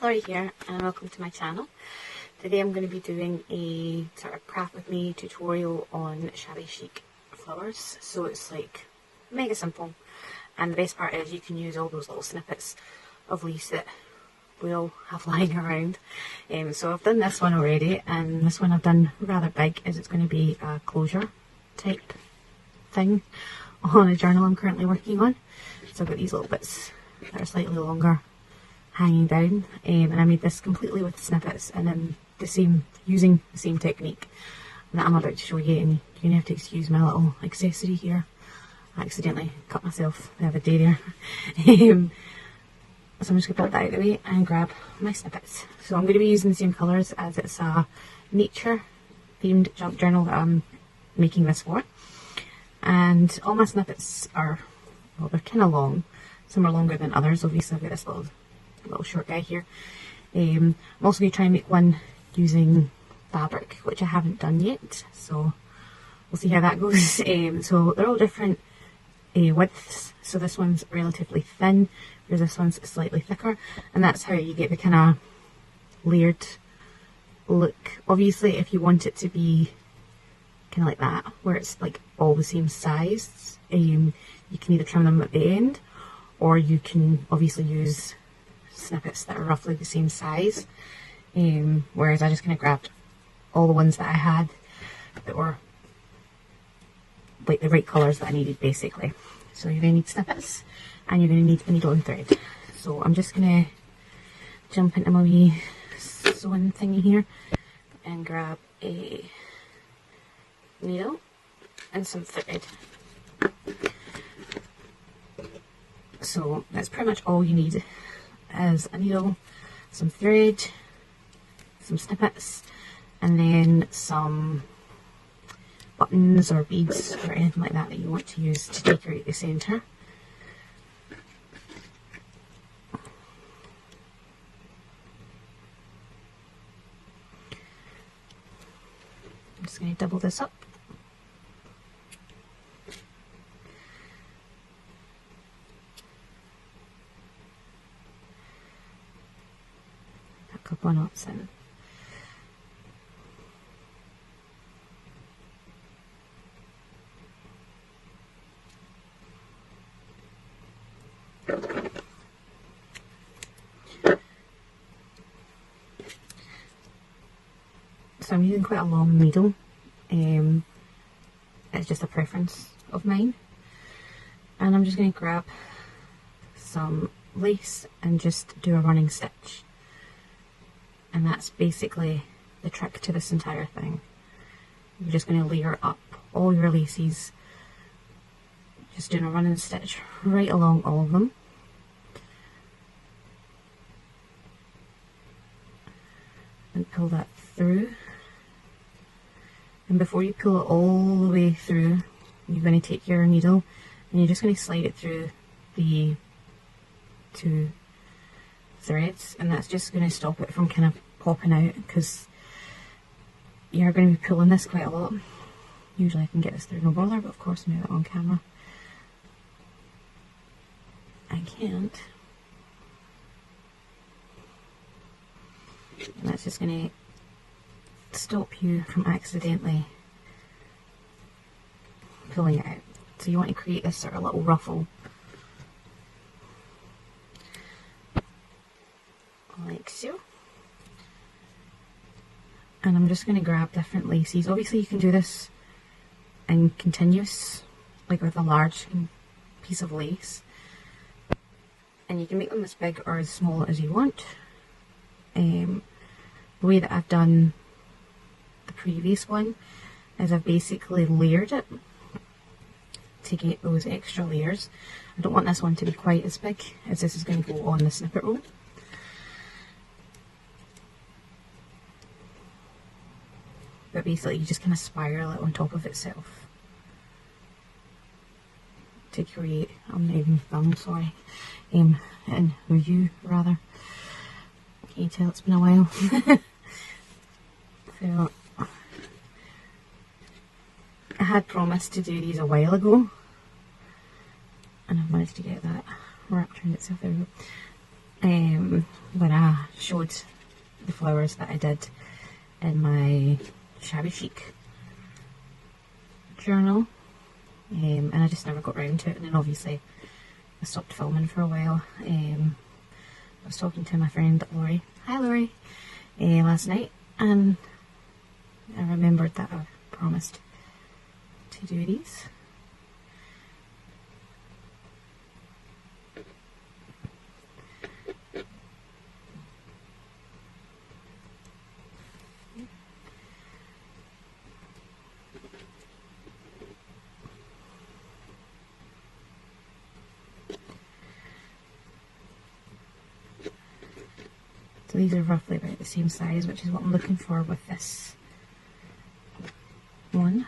Laurie here, and welcome to my channel. Today I'm going to be doing a sort of craft with me tutorial on shabby chic flowers. So it's like mega simple, and the best part is you can use all those little snippets of leaves that we all have lying around. So I've done this one already, and this one I've done rather big, as it's going to be a closure type thing on a journal I'm currently working on. So I've got these little bits that are slightly longer hanging down, and I made this completely with snippets and then using the same technique that I'm about to show you. And you're going to have to excuse my little accessory here. I accidentally cut myself the other day there. So I'm just going to put that out of the way and grab my snippets. So I'm going to be using the same colours, as it's a nature themed junk journal that I'm making this for. And all my snippets are, well, they're kind of long. Some are longer than others. Obviously I've got this little short guy here. I'm also going to try and make one using fabric, which I haven't done yet, so we'll see how that goes. So they're all different widths. So this one's relatively thin, whereas this one's slightly thicker, and that's how you get the kind of layered look. Obviously if you want it to be kind of like that, where it's like all the same size, you can either trim them at the end, or you can obviously use snippets that are roughly the same size, whereas I just kind of grabbed all the ones that I had that were like the right colours that I needed, basically. So you're going to need snippets, and you're going to need a needle and thread. So I'm just going to jump into my wee sewing thingy here and grab a needle and some thread. So that's pretty much all you need, is a needle, some thread, some snippets, and then some buttons or beads or anything like that that you want to use to decorate the centre. I'm just going to double this up. A couple of knots in. So I'm using quite a long needle. It's just a preference of mine, and I'm just going to grab some lace and just do a running stitch, and that's basically the trick to this entire thing. You're just going to layer up all your laces, just doing a running stitch right along all of them. And pull that through. And before you pull it all the way through, you're going to take your needle and you're just going to slide it through the two threads, and that's just going to stop it from kind of popping out, because you're going to be pulling this quite a lot. Usually I can get this through no bother, but of course now that I'm on camera I can't. And that's just going to stop you from accidentally pulling it out. So you want to create this sort of little ruffle, like so. And I'm just going to grab different laces. Obviously you can do this in continuous, like with a large piece of lace, and you can make them as big or as small as you want. The way that I've done the previous one is I've basically layered it to get those extra layers. I don't want this one to be quite as big, as this is going to go on the snippet roll. But basically you just kind of spiral it on top of itself to create, I'm not even filming, sorry, in review rather. Can you tell it's been a while? So I had promised to do these a while ago, and I've managed to get that wrapped around itself. There we go. when I showed the flowers that I did in my Shabby Chic journal, and I just never got round to it. And then obviously I stopped filming for a while. I was talking to my friend Laurie, hi Laurie, last night, and I remembered that I promised to do these. So these are roughly about the same size, which is what I'm looking for with this one.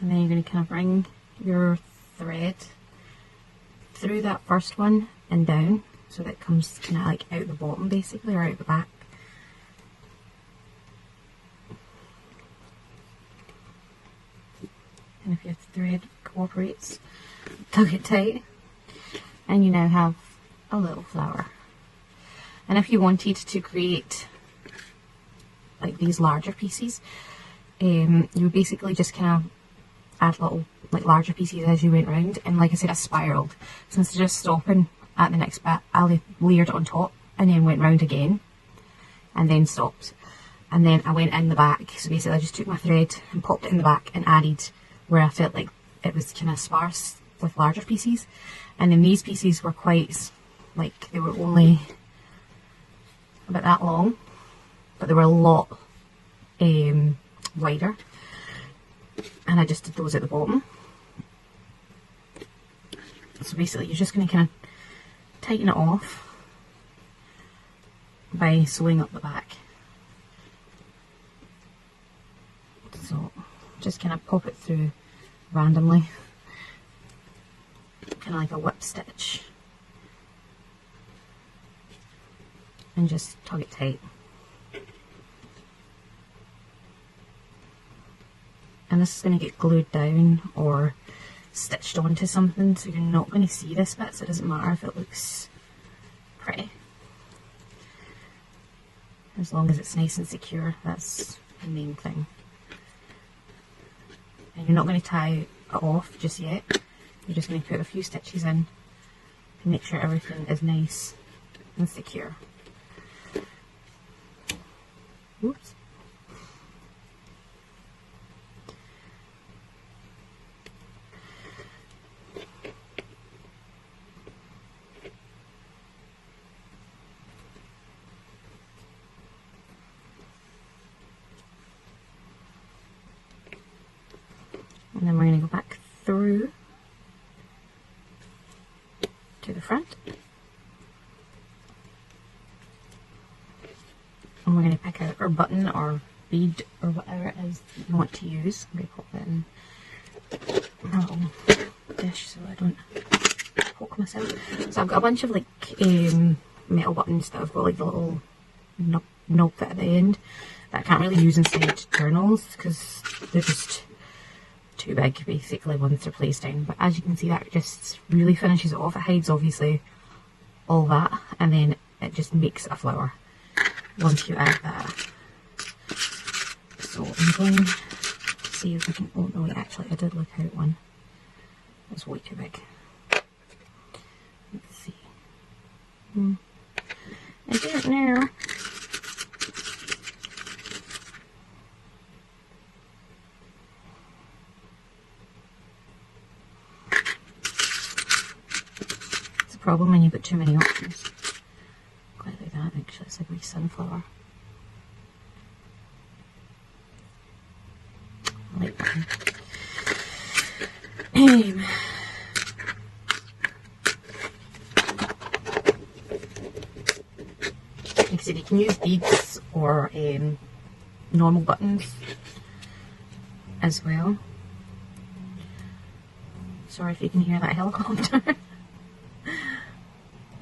And then you're going to kind of bring your thread through that first one and down, so that it comes kind of like out the bottom basically, or out the back. And if your thread cooperates, tug it tight, and you now have a little flower. And if you wanted to create like these larger pieces, you would basically just kind of add little like larger pieces as you went round, and like I said, I spiraled. So instead of just stopping at the next bit, I layered it on top and then went round again and then stopped. and then I went in the back. So basically I just took my thread and popped it in the back and added where I felt like it was kind of sparse with larger pieces. And then these pieces were quite, like, they were only about that long, but they were a lot wider. And I just did those at the bottom. So basically you're just going to kind of tighten it off by sewing up the back. So just kind of pop it through randomly, kind of like a whip stitch, and just tug it tight. And this is going to get glued down or stitched onto something, so you're not going to see this bit, so it doesn't matter if it looks pretty. As long as it's nice and secure, that's the main thing. And you're not going to tie it off just yet. You're just going to put a few stitches in to make sure everything is nice and secure. Oops. And then we're going to go back through to the front. And we're going to pick out our button or bead or whatever it is that you want to use. I'm going to pop that in my little dish so I don't poke myself. So I've got a bunch of like metal buttons that I've got like the little knob bit at the end that I can't really use inside journals because they're just too big basically once they're placed down. But as you can see, that just really finishes it off. It hides obviously all that, and then it just makes a flower once you add that. So I'm going to see if I can, oh no wait, actually I did look out one. It's way too big. Let's see. I don't know. Problem when you've got too many options. Quite like that actually, it's like a wee sunflower. I like that one. Like I said, you can use beads or normal buttons as well. Sorry if you can hear that helicopter.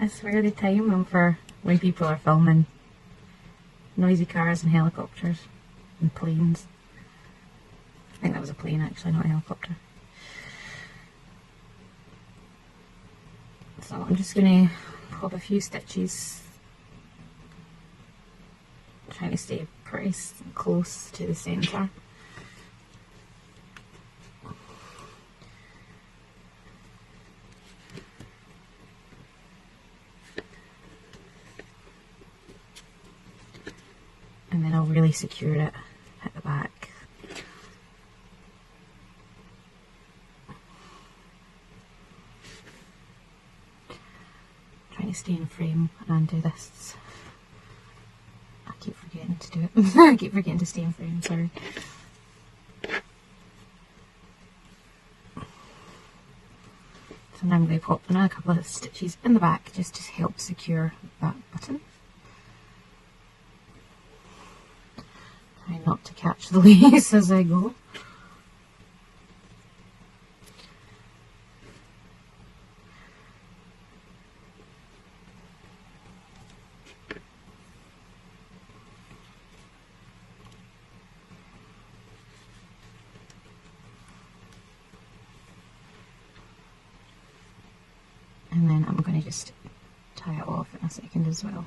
I swear they time them for when people are filming noisy cars and helicopters and planes. I think that was a plane actually, not a helicopter. So I'm just going to pop a few stitches, trying to stay pretty close to the centre. And then I'll really secure it at the back. Trying to stay in frame and do this. I keep forgetting to do it. I keep forgetting to stay in frame, sorry. So now I'm going to pop another couple of stitches in the back just to help secure that button. Try not to catch the lace as I go. And then I'm going to just tie it off in a second as well.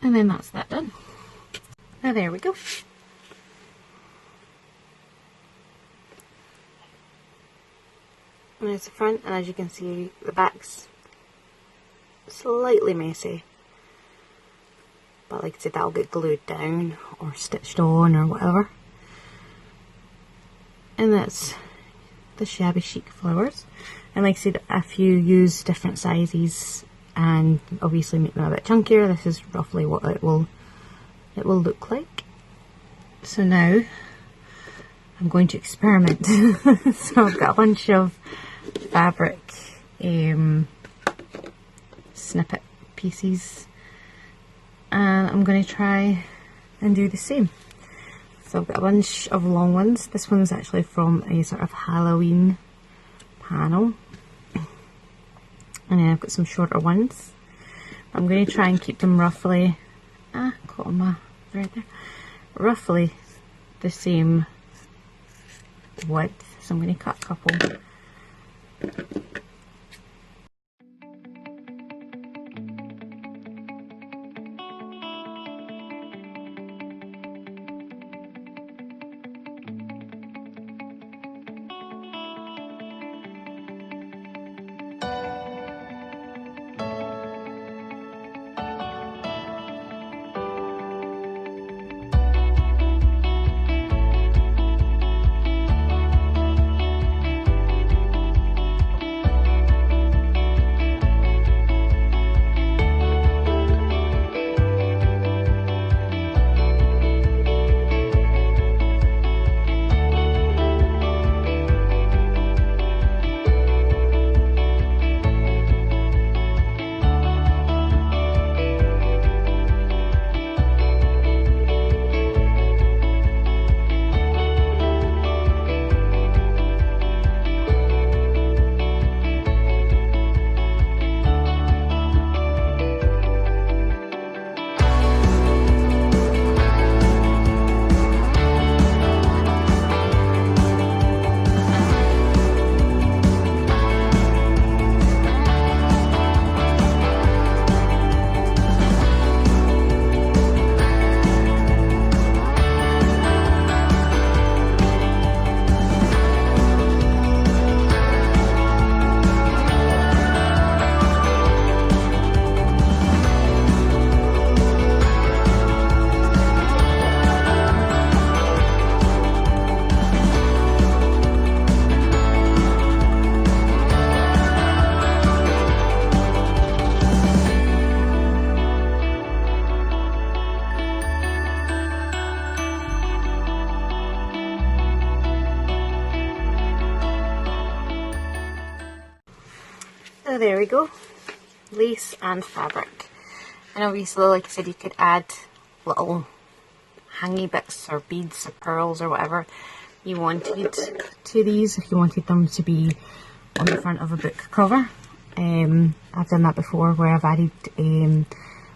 And then that's that done. Now there we go. And there's the front, and as you can see, the back's slightly messy. but like I said, that'll get glued down or stitched on or whatever. And that's the Shabby Chic flowers. And like I said, if you use different sizes and obviously make them a bit chunkier, this is roughly what it will look like. So now I'm going to experiment. So I've got a bunch of fabric snippet pieces, and I'm going to try and do the same. So I've got a bunch of long ones. This one's actually from a sort of Halloween panel, and then I've got some shorter ones. I'm going to try and keep them roughly, caught on my thread there, roughly the same width. So I'm going to cut a couple. So there we go, lace and fabric. And obviously, like I said, you could add little hangy bits or beads or pearls or whatever you wanted to these, if you wanted them to be on the front of a book cover. I've done that before, where I've added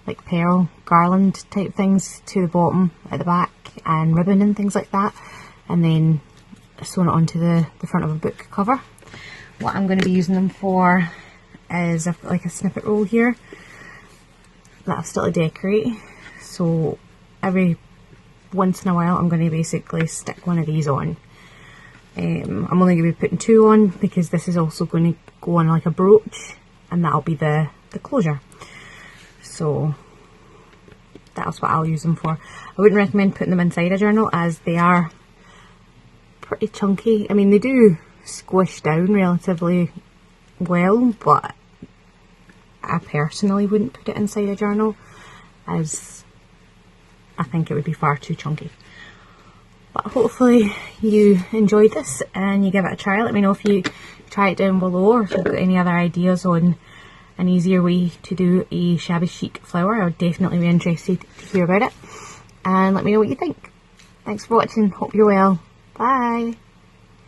like pearl garland type things to the bottom at the back and ribbon and things like that, and then sewn it onto the front of a book cover. What I'm going to be using them for is I've got like a snippet roll here that I've still to decorate, so every once in a while I'm going to basically stick one of these on. I'm only going to be putting two on because this is also going to go on like a brooch, and that'll be the closure. So that's what I'll use them for. I wouldn't recommend putting them inside a journal as they are pretty chunky. I mean, they do squish down relatively well, but I personally wouldn't put it inside a journal as I think it would be far too chunky. But hopefully you enjoyed this and you give it a try. Let me know if you try it down below, or if you've got any other ideas on an easier way to do a shabby chic flower. I would definitely be interested to hear about it, and let me know what you think. Thanks for watching, hope you're well, bye.